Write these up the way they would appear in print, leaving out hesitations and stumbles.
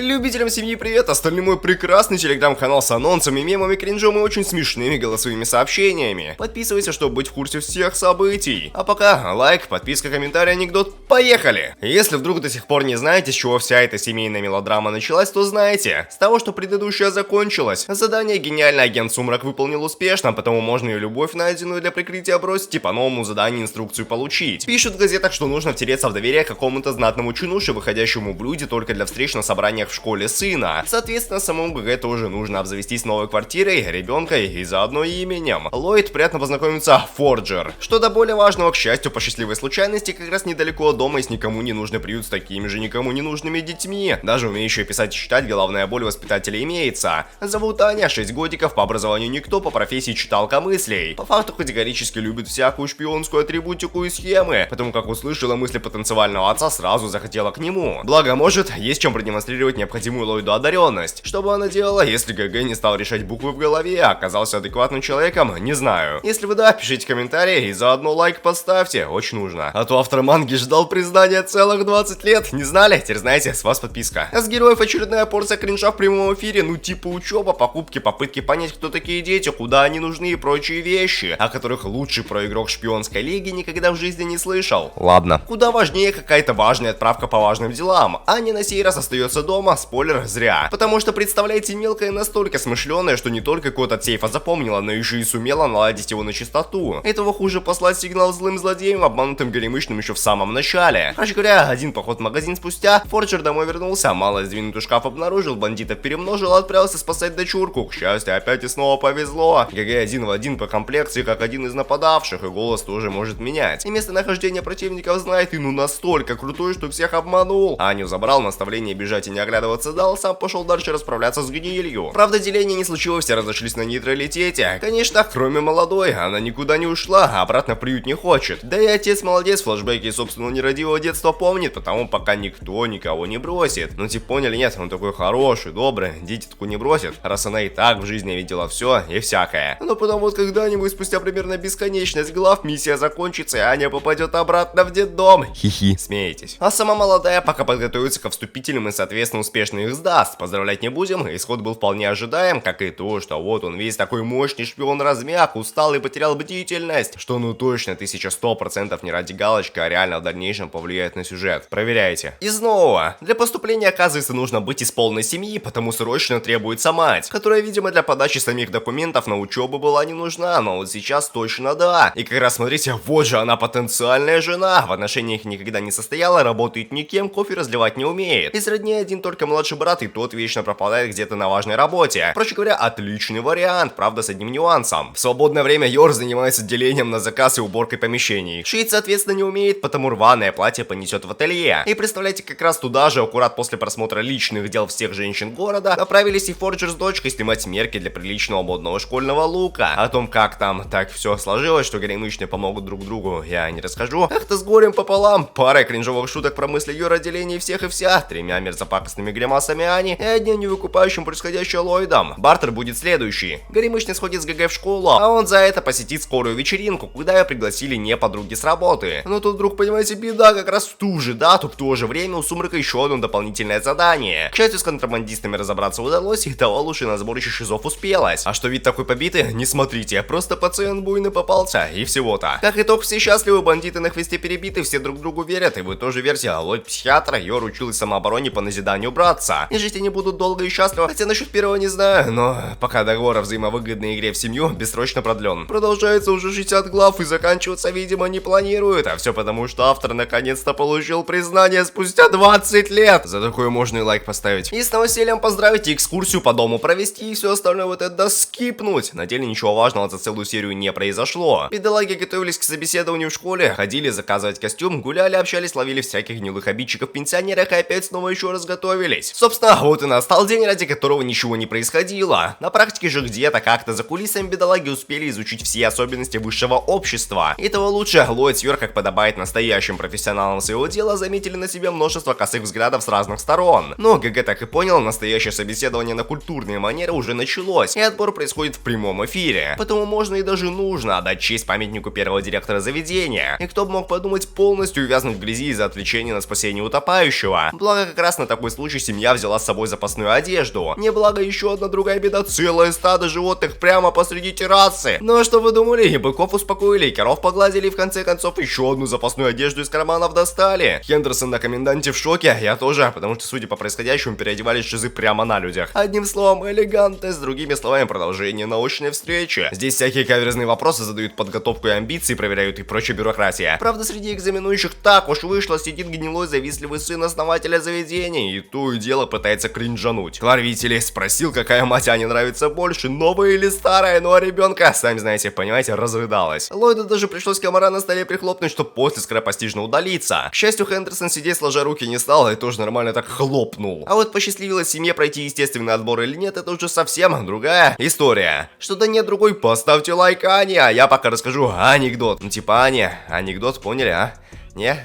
Любителям семьи привет, остальной мой прекрасный телеграм-канал с анонсами, мемами, кринжом и очень смешными голосовыми сообщениями. Подписывайся, чтобы быть в курсе всех событий. А пока лайк, подписка, комментарий, анекдот, поехали! Если вдруг до сих пор не знаете, с чего вся эта семейная мелодрама началась, то знаете. С того, что предыдущая закончилась. Задание гениальный агент Сумрак выполнил успешно, потому можно и любовь, найденную для прикрытия, бросить и по новому заданию инструкцию получить. Пишут в газетах, что нужно втереться в доверие к какому-то знатному чинуше, выходящему в люди только для встреч на собраниях в школе сына. Соответственно, самому ГГ тоже нужно обзавестись новой квартирой, ребенком и заодно именем. Ллойд приятно познакомиться Форджер. Что до более важного, к счастью, по счастливой случайности, как раз недалеко от дома есть никому не нужный приют с такими же никому не нужными детьми. Даже умеющая писать и читать головная боль воспитателя имеется. Зовут Аня, 6 годиков, по образованию никто, по профессии читалка мыслей. По факту категорически любит всякую шпионскую атрибутику и схемы, потому как услышала мысли потенциального отца, сразу захотела к нему. Благо, может, есть чем продемонстрировать необходимую Ллойду одаренность. Что бы она делала, если ГГ не стал решать буквы в голове, а оказался адекватным человеком, не знаю. Если вы да, пишите комментарии и заодно лайк поставьте, очень нужно. А то автор манги ждал признания целых 20 лет, не знали? Теперь знаете, с вас подписка. А с героев очередная порция кринжа в прямом эфире, ну типа учеба, покупки, попытки понять, кто такие дети, куда они нужны и прочие вещи, о которых лучший проигрок шпионской лиги никогда в жизни не слышал. Ладно. Куда важнее какая-то важная отправка по важным делам, а не на сей раз остается дома, спойлер, зря. Потому что, представляете, мелкая настолько смышленая, что не только код от сейфа запомнила, но еще и сумела наладить его на чистоту. Этого хуже послать сигнал злым злодеям, обманутым горемычным еще в самом начале. Короче говоря, один поход в магазин спустя, Форджер домой вернулся, мало сдвинутый шкаф обнаружил, бандитов перемножил, отправился спасать дочурку. К счастью, опять и снова повезло. ГГ один в один по комплекции, как один из нападавших, и голос тоже может менять. И местонахождение противников знает, и ну настолько крутой, что всех обманул. Аню забрал, наставление бежать и не оглядываться дал, сам пошел дальше расправляться с гнилью. Правда, деление не случилось, все разошлись на нейтралитете. Конечно, кроме молодой, она никуда не ушла, а обратно в приют не хочет. Да и отец молодец, флешбеки собственного нерадивого детства помнит, потому пока никто никого не бросит. Ну типа поняли, нет, он такой хороший, добрый, дитятку не бросит, раз она и так в жизни видела все и всякое. Но потом вот когда-нибудь спустя примерно бесконечность глав миссия закончится, и Аня попадет обратно в детдом. Хихи. Смеетесь. А сама молодая пока подготовится ко вступительным и соответственно успешно их сдаст. Поздравлять не будем, исход был вполне ожидаем, как и то, что вот он весь такой мощный шпион размяк, устал и потерял бдительность. Что ну точно 1100% не ради галочки, а реально в дальнейшем повлияет на сюжет. Проверяйте. И снова. Для поступления, оказывается, нужно быть из полной семьи, потому срочно требуется мать, которая, видимо, для подачи самих документов на учебу была не нужна, но вот сейчас точно да. И как раз смотрите, вот же она потенциальная жена, в отношениях никогда не состояла, работает никем, кофе разливать не умеет. Из родней один только младший брат, и тот вечно пропадает где-то на важной работе. Проще говоря, отличный вариант, правда с одним нюансом. В свободное время Йор занимается делением на заказ и уборкой помещений. Шить, соответственно, не умеет, потому рваное платье понесет в ателье. И представляете, как раз туда же, аккурат после просмотра личных дел всех женщин города, направились и Форджер с дочкой снимать мерки для приличного модного школьного лука. О том, как там так все сложилось, что горемычные помогут друг другу, я не расскажу. Как-то с горем пополам, парой кринжовых шуток про мысли Йора, делении всех и вся, тремя мерзопакостными гримасами Ани и одним невыкупающим происходящее Ллойдом. Бартер будет следующий. Горемычный сходит с ГГ в школу, а он за это посетит скорую вечеринку, куда ее пригласили не подруги с работы. Но тут вдруг, понимаете, беда, как раз в ту же дату, в то же время у Сумрака еще одно дополнительное задание. К счастью, с контрабандистами разобраться удалось, и того лучше на сборище шизов успелось. А что вид такой побитый, не смотрите, просто пациент буйный попался, и всего-то. Как итог, все счастливы, бандиты на хвосте перебиты, все друг другу верят, и вы тоже верьте. Ллойд психиатр, Йор училась самообороне по назиданию братца. И жить они будут долго и счастливо, хотя насчет первого не знаю, но пока договор о взаимовыгодной игре в семью бессрочно продлен. Продолжается уже 60 глав и заканчиваться, видимо, не планирует, а все потому, что автор наконец-то получил признание спустя 20 лет. За такое можно и лайк поставить. И с новосельем поздравить, и экскурсию по дому провести, и все остальное вот это скипнуть. На деле ничего важного за целую серию не произошло. Бедолаги готовились к собеседованию в школе, ходили заказывать костюм, гуляли, общались, ловили всяких гнилых обидчиков в пенсионерах и опять снова еще раз готовились. Собственно, вот и настал день, ради которого ничего не происходило. На практике же где-то как-то за кулисами бедолаги успели изучить все особенности высшего общества. И того лучше, Ллойд Сьюр, как подобает настоящим профессионалам своего дела, заметили на себе множество косых взглядов с разных сторон. Но ГГ так и понял, настоящее собеседование на культурные манеры уже началось, и отбор происходит в прямом эфире. Потому можно и даже нужно отдать честь памятнику первого директора заведения. И кто бы мог подумать полностью увязнуть в грязи из-за отвлечения на спасение утопающего. Благо как раз на такой случай ночи семья взяла с собой запасную одежду. Не благо еще одна другая беда, целое стадо животных прямо посреди террасы. Ну а что вы думали? И быков успокоили, и коров погладили, и в конце концов еще одну запасную одежду из карманов достали. Хендерсон на коменданте в шоке, я тоже, потому что, судя по происходящему, переодевались шизы прямо на людях. Одним словом, элегантно, с другими словами, продолжение научной встречи. Здесь всякие каверзные вопросы задают, подготовку и амбиции проверяют и прочая бюрократия. Правда, среди экзаменующих так уж вышло, сидит гнилой завистливый сын основателя заведения, и то и дело пытается кринжануть. Клар, видите ли, спросил, какая мать Ане нравится больше, новая или старая, ну а ребенка, сами знаете, понимаете, разрыдалась. Ллойду даже пришлось комара на столе прихлопнуть, чтобы после скоропостижно удалиться. К счастью, Хендерсон сидеть сложа руки не стал, и тоже нормально так хлопнул. А вот посчастливилось семье пройти естественный отбор или нет, это уже совсем другая история. Что-то нет другой, поставьте лайк Ане, а я пока расскажу анекдот. Ну типа Аня, анекдот, поняли, а? Не?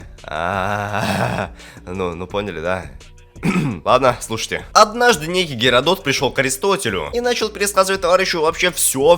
Ну поняли, да? Ладно, слушайте. Однажды некий Геродот пришел к Аристотелю и начал пересказывать товарищу вообще все,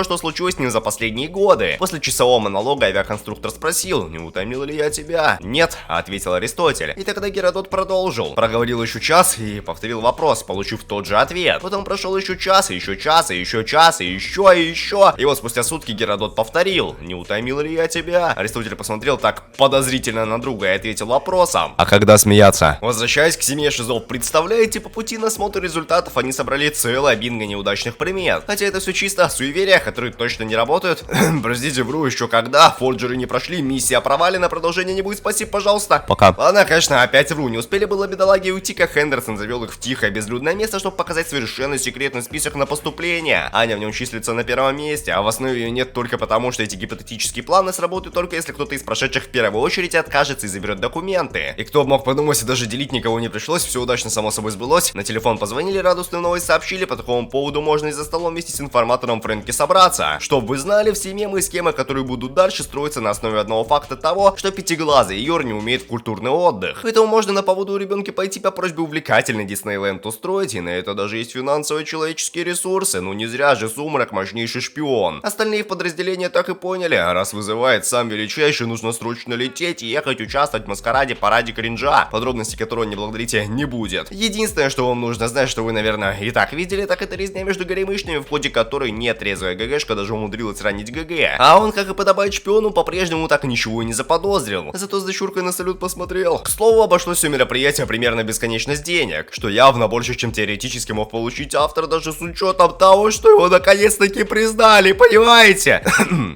что случилось с ним за последние годы. После часового монолога авиаконструктор спросил: не утомил ли я тебя? Нет, ответил Аристотель. И тогда Геродот продолжил. Проговорил еще час и повторил вопрос, получив тот же ответ. Потом прошел еще час, и еще час, и еще час, и еще. И вот спустя сутки Геродот повторил: не утомил ли я тебя? Аристотель посмотрел так подозрительно на друга и ответил вопросом: а когда смеяться? Возвращаясь к семье шизов, представляете, по пути на смотр результатов они собрали целое бинго неудачных примет. Хотя это все чисто суеверия, которые точно не работают. Простите, вру, еще когда. Форджеры не прошли, миссия провалена, продолжение не будет, спасибо, пожалуйста. Пока. Ладно, конечно, опять вру, не успели было бедолаги уйти, как Хендерсон завел их в тихое безлюдное место, чтобы показать совершенно секретный список на поступление. Аня в нем числится на первом месте, а в основе ее нет только потому, что эти гипотетические планы сработают только если кто-то из прошедших в первую очередь откажется и заберет документы. И кто мог подумать, и даже делить никого не пришлось, все удачно само собой сбылось. На телефон позвонили, радостную новость сообщили, по такому поводу можно и за столом вместе с информатором Фрэнки собраться. Чтоб вы знали, все мемы и схемы, которые будут дальше, строятся на основе одного факта того, что пятиглазый Йор не умеет в культурный отдых. Поэтому можно на поводу у ребенка пойти по просьбе увлекательный Диснейленд устроить, и на это даже есть финансовые человеческие ресурсы, ну не зря же Сумрак мощнейший шпион. Остальные в подразделении так и поняли, а раз вызывает сам величайший, нужно срочно лететь и ехать участвовать в маскараде параде кринжа, подробности которого не благодарите не будет. Единственное, что вам нужно знать, что вы, наверное, и так видели, так это резня между горемычными, в ходе которой нетрезвая ГГшка даже умудрилась ранить ГГ. А он, как и подобает шпиону, по-прежнему так ничего и не заподозрил. Зато с дочуркой на салют посмотрел. К слову, обошлось все мероприятие примерно бесконечность денег, что явно больше, чем теоретически мог получить автор, даже с учетом того, что его наконец-таки признали, понимаете?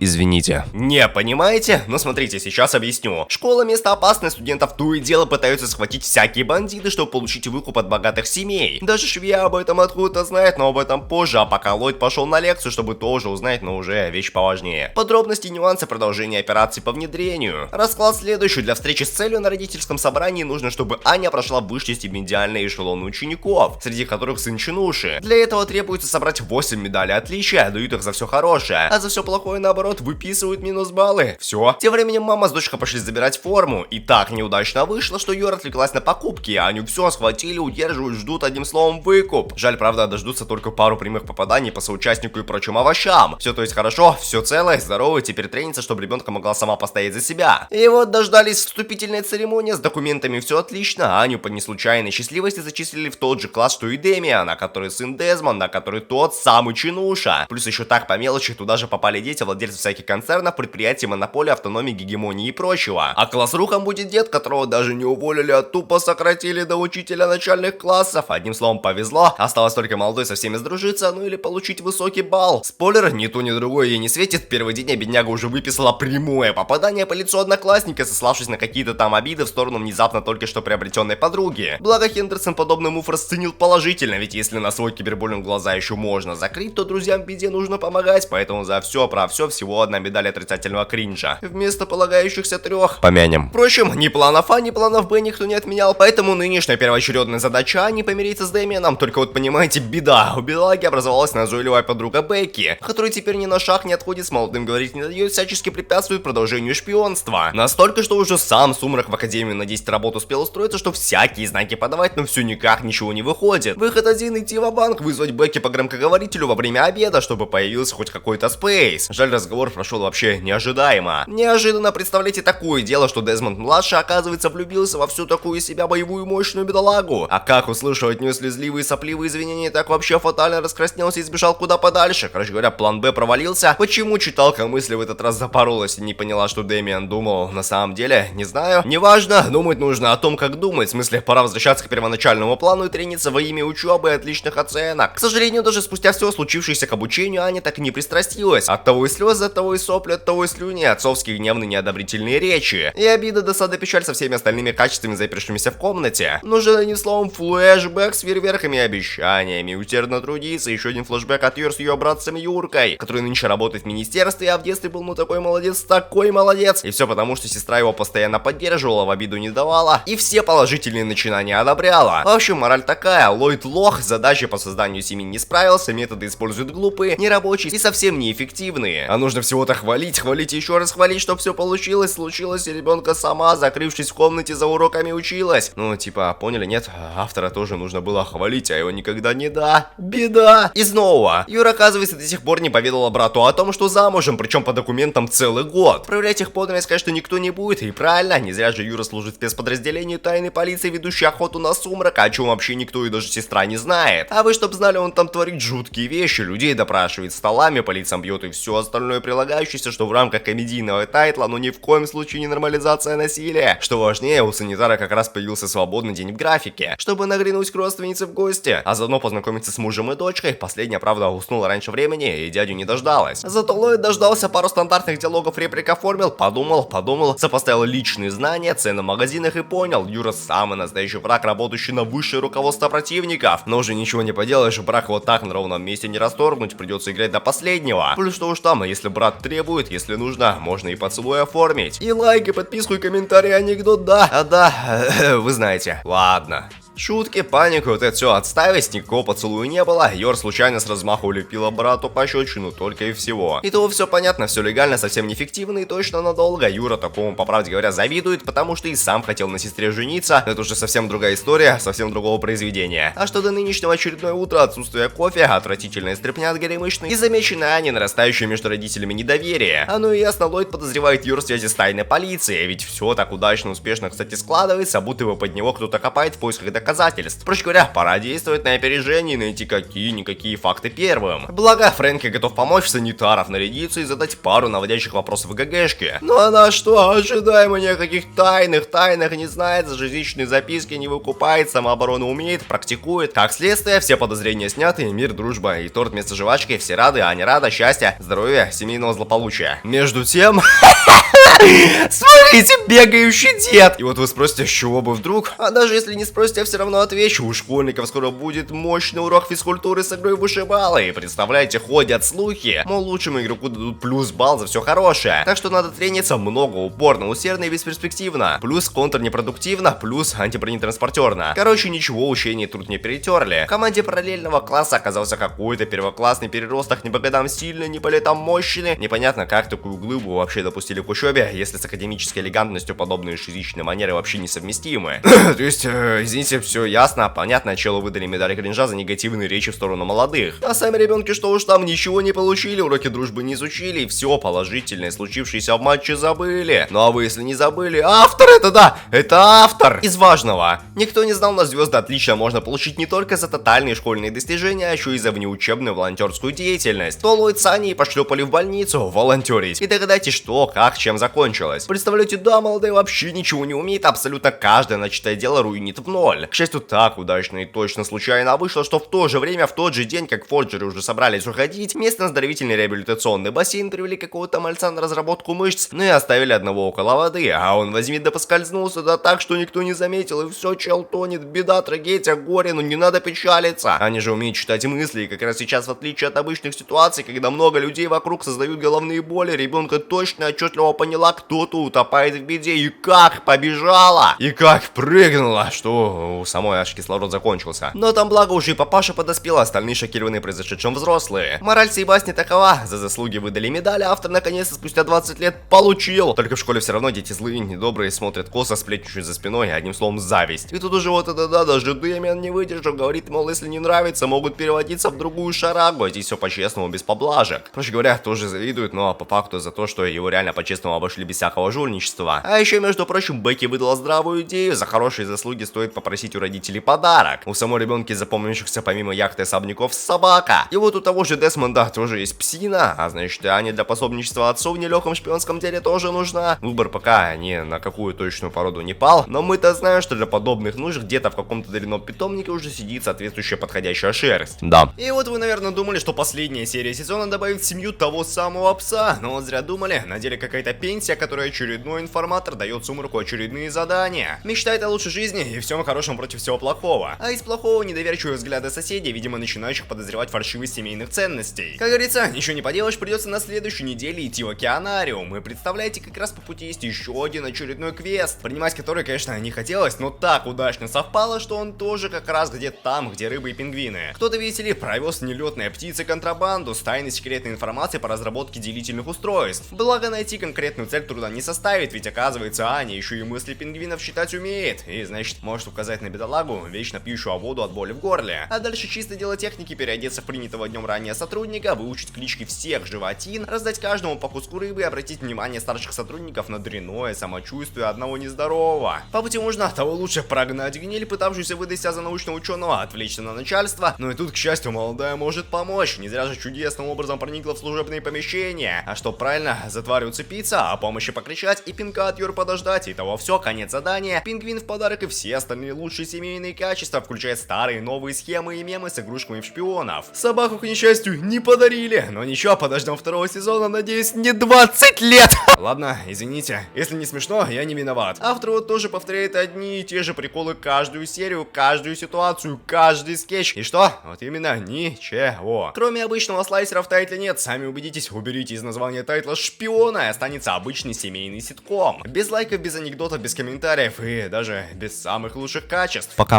Извините. Не понимаете? Ну смотрите, сейчас объясню. Школа — место опасное, студентов то и дело пытаются схватить всякие бандиты, чтобы получить выкуп от богатых семей. Даже швея об этом откуда-то знает, но об этом позже, а пока Ллойд пошел на лекцию, чтобы тоже узнать, но уже вещь поважнее. Подробности и нюансы продолжения операции по внедрению. Расклад следующий. Для встречи с целью на родительском собрании нужно, чтобы Аня прошла высший стипендиальный эшелон учеников, среди которых сын Чинуши. Для этого требуется собрать 8 медалей отличия, дают их за все хорошее, а за все плохое, наоборот, выписывают минус баллы. Все. Тем временем мама с дочкой пошли забирать форму, и так неудачно вышло, что Йор отвлеклась на покупки, а Аню все схватили, удерживают, ждут, одним словом, выкуп. Жаль, правда, дождутся только пару прямых попаданий по соучастнику и прочим овощам. Все то есть хорошо, все целое, здорово, теперь тренится, чтобы ребенка могла сама постоять за себя. И вот дождались вступительной церемонии, с документами все отлично, Аню по неслучайной счастливости зачислили в тот же класс, что и Демиана, который сын Дезмонда, который тот самый Чинуша. Плюс еще так по мелочи туда же попали дети владельцев всяких концернов, предприятий, монополий, автономии, гегемонии и прочего. А классрухом будет дед, которого даже не уволили, а тупо сократили до учителя начальных классов. Одним словом, повезло. Осталось только молодой со всеми сдружиться, ну или получить высокий балл. Спойлер, ни то, ни другое ей не светит. Первый день бедняга уже выписала прямое попадание по лицу одноклассника, сославшись на какие-то там обиды в сторону внезапно только что приобретенной подруги. Благо Хендерсон подобный мув расценил положительно, ведь если на свой кибербуллинг глаза еще можно закрыть, то друзьям в беде нужно помогать, поэтому за все про все всего одна медаль отрицательного кринжа. Вместо полагающихся 3. Помянем. Впрочем, ни планов А, ни планов Б никто не отменял, поэтому нынешняя первоочередная задача не помириться с Дэмианом. Только вот понимаете, беда. У бедолаги образовалась назойливая подруга Бекки, которая теперь ни на шаг не отходит с молодым, говорить не дает, всячески препятствует продолжению шпионства. Настолько, что уже сам Сумрак в Академию на 10 работ успел устроиться, что всякие знаки подавать, но все никак ничего не выходит. Выход один — идти в банк, вызвать Бекки по громкоговорителю во время обеда, чтобы появился хоть какой-то спейс. Жаль, разговор прошел вообще неожидаемо. Неожиданно, представляете, такое дело, что Дезмонд-младший, оказывается, влюбился во всю такую из себя боевую мощную бедолагу. А как услышал от нее слезливые сопливые извинения, так вообще фатально раскраснелся и сбежал куда подальше. Короче говоря, план Б провалился. Почему читалка мысли в этот раз запоролась и не поняла, что Дэмиан думал на самом деле, не знаю. Неважно, думать нужно о том, как думать. В смысле, пора возвращаться к первоначальному плану и трениться во имя учебы и отличных оценок. К сожалению, даже спустя все случившееся к обучению, Аня так и не пристрастилась. От того и слезы, от того и сопли, от того и слюни, отцовские гневные неодобрительные речи. И обида, досада, печаль со всеми остальными качествами, запершимися в комнате. Нужен одним словом флешбэк с фейерверками и обещаниями. Усердно трудиться. Еще один флешбэк от Юр с ее братцем Юркой, который нынче работает в министерстве, а в детстве был такой молодец, такой молодец. И все потому, что сестра его постоянно поддерживала, в обиду не давала. И все положительные начинания одобряла. В общем, мораль такая. Ллойд лох, задачи по созданию семьи не справился, методы используют глупые, нерабочие и совсем неэффективные. А нужно всего-то хвалить, хвалить и еще раз хвалить, чтобы все получилось, случилось, и ребенка сама, закрывшись в комнате за уроками, училась. Ну, типа, поняли, нет? Автора тоже нужно было хвалить, а его никогда не да. Беда. И снова. Юра, оказывается, до сих пор не поведала брату о том, что замужем, причем по документам целый год. Проверять их подлинность, конечно, никто не будет, и правильно, не зря же Юра служит в спецподразделении тайной полиции, ведущей охоту на сумрак, о чем вообще никто и даже сестра не знает. А вы, чтоб знали, он там творит жуткие вещи, людей допрашивает столами, по лицам бьет и все остальное прилагающееся, что в рамках комедийного тайтла, но ни в коем случае не нормализация насилия. Что важнее, у санитара как раз появился свободный день в графике, чтобы нагрянуть к родственнице в гости, а заодно познакомиться с мужем и дочкой. Последняя, правда, уснула раньше времени и дядю не дождалась. Зато Ллойд дождался, пару стандартных диалогов, реплик оформил, подумал, сопоставил личные знания, цены в магазинах и понял, Юра самый настоящий враг, работающий на высшее руководство противников. Но уже ничего не поделаешь, брак вот так на ровном месте не расторгнуть, придется играть до последнего. Плюс что уж там, если брат требует, если нужно, можно и поцелуй оформить. И лайк, и подписку, и комментарий, анекдот, да. А да, вы знаете. Ладно. Шутки, панику, вот это все отставить, никакого поцелуя не было. Йор случайно с размаху улепила брату пощечину, только и всего. И то все понятно, все легально, совсем неэффективно и точно надолго. Юра такому, по правде говоря, завидует, потому что и сам хотел на сестре жениться. Это уже совсем другая история, совсем другого произведения. А что до нынешнего очередное утро, отсутствие кофе, отвратительная стряпня от горемычной и замеченная Ани нарастающее между родителями недоверие. А ну и ясно, Ллойд подозревает Юр в связи с тайной полицией, ведь все так удачно, успешно, кстати, складывается, будто бы под него кто-то копает в поисках доказательств. Проще говоря, пора действовать на опережение и найти какие-никакие факты первым. Благо, Фрэнки готов помочь санитаров нарядиться и задать пару наводящих вопросов в ГГшке. Ну она что, ожидаемо никаких тайных не знает, зажиточные записки не выкупает, самооборону умеет, практикует. Как следствие, все подозрения сняты, мир, дружба и торт вместо жвачки, все рады, Аня рада, счастья, здоровья, семейного злополучия. Между тем... Смотрите, бегающий дед! И вот вы спросите, с чего бы вдруг? А даже если не спросите, я все равно отвечу. У школьников скоро будет мощный урок физкультуры с игрой в вышибалы. И представляете, ходят слухи, мол, лучшему игроку дадут плюс балл за все хорошее. Так что надо трениться много, упорно, усердно и бесперспективно. Плюс контрнепродуктивно, плюс антибронетранспортерно. Короче, ничего, учения тут не перетерли. В команде параллельного класса оказался какой-то первоклассный переросток, не по годам сильный, не по летам мощный. Непонятно, как такую глыбу вообще допустили к учебе, если с академической элегантностью подобные шизичные манеры вообще несовместимы. То есть, извините, все ясно, понятно, челу выдали медали кринжа за негативные речи в сторону молодых. А сами ребенки, что уж там, ничего не получили, уроки дружбы не изучили, и все положительное, случившееся в матче, забыли. Ну а вы, если не забыли, автор это да, это автор из важного. Никто не знал, на звезды отлично можно получить не только за тотальные школьные достижения, а еще и за внеучебную волонтерскую деятельность. То Ллойд с Аней пошлепали в больницу волонтерить. И догадайтесь, что, как, чем закончилось. Представляете, да, молодая вообще ничего не умеет, абсолютно каждое начатое дело руинит в ноль. К счастью, так удачно и точно случайно вышло, что в то же время, в тот же день, как форджеры уже собрались уходить, местный оздоровительный реабилитационный бассейн привели какого-то мальца на разработку мышц, ну и оставили одного около воды, а он возьми да поскользнулся, да так, что никто не заметил, и все, чел тонет, беда, трагедия, горе, ну не надо печалиться. Они же умеют читать мысли, и как раз сейчас, в отличие от обычных ситуаций, когда много людей вокруг создают головные боли, ребенка точно отчетливо поняла, кто-то утопает в беде, и как побежала, и как прыгнула, что у самой аж кислород закончился. Но там благо уже и папаша подоспел, остальные шокированные произошедшим взрослые. Мораль всей басни такова: за заслуги выдали медали, автор наконец-то спустя 20 лет получил. Только в школе все равно дети злые, недобрые, смотрят косо, сплетничают за спиной, одним словом зависть. И тут уже вот это да, даже Дэмиан не выдержал, говорит, мол, если не нравится, могут переводиться в другую шарагу, а здесь все по-честному, без поблажек. Проще говоря, тоже завидуют, но по факту за то, что его реально по-честному обошли работали без всякого жульничества. А еще, между прочим, Бекки выдала здравую идею: за хорошие заслуги стоит попросить у родителей подарок. У самой ребенка из запомнившихся помимо яхты особняков собака. И вот у того же Десмонда тоже есть псина, а значит и Аня для пособничества отцу в нелегком шпионском деле тоже нужна. Выбор пока ни на какую точную породу не пал, но мы-то знаем, что для подобных нужд где-то в каком-то дрянном питомнике уже сидит соответствующая подходящая шерсть. Да. И вот вы, наверное, думали, что последняя серия сезона добавит в семью того самого пса, но вот зря думали. На деле какая-то пенсия, которая очередной информатор дает Сумраку очередные задания. Мечтает о лучшей жизни и всем хорошем против всего плохого. А из плохого недоверчивые взгляды соседей, видимо, начинающих подозревать фальшивость семейных ценностей. Как говорится, ничего не поделаешь, придется на следующей неделе идти в океанариум. И представляете, как раз по пути есть еще один очередной квест, принимать который, конечно, не хотелось, но так удачно совпало, что он тоже как раз где-то там, где рыбы и пингвины. Кто-то, видите ли, провез нелетные птицы контрабанду с тайной секретной информацией по разработке делительных устройств. Благо, найти конкретную цель труда не составит, ведь оказывается, Аня еще и мысли пингвинов считать умеет, и значит может указать на бедолагу, вечно пьющую воду от боли в горле. А дальше чисто дело техники: переодеться в принятого днем ранее сотрудника, выучить клички всех животин, раздать каждому по куску рыбы и обратить внимание старших сотрудников на дрянное самочувствие одного нездорового. По пути можно того лучше прогнать гниль, пытавшуюся выдать себя за научного ученого, отвлечься на начальство, но и тут, к счастью, молодая может помочь. Не зря же чудесным образом проникла в служебные помещения. А чтоб правильно за тварью уцепиться, о помощи покричать и пинка от Юры подождать, и того все, конец задания. Пингвин в подарок и все остальные лучшие семейные качества, включая старые новые схемы и мемы с игрушками в шпионов. Собаку, к несчастью, не подарили, но ничего, подождем второго сезона, надеюсь, не 20 лет. Ладно, извините, если не смешно, я не виноват. Автор вот тоже повторяет одни и те же приколы каждую серию, каждую ситуацию, каждый скетч. И что? Вот именно ничего. Кроме обычного слайсера в тайтле нет, сами убедитесь, уберите из названия тайтла шпиона и останется обычный семейный ситком. Без лайков, без анекдотов, без комментариев и даже без самых лучших качеств. Пока.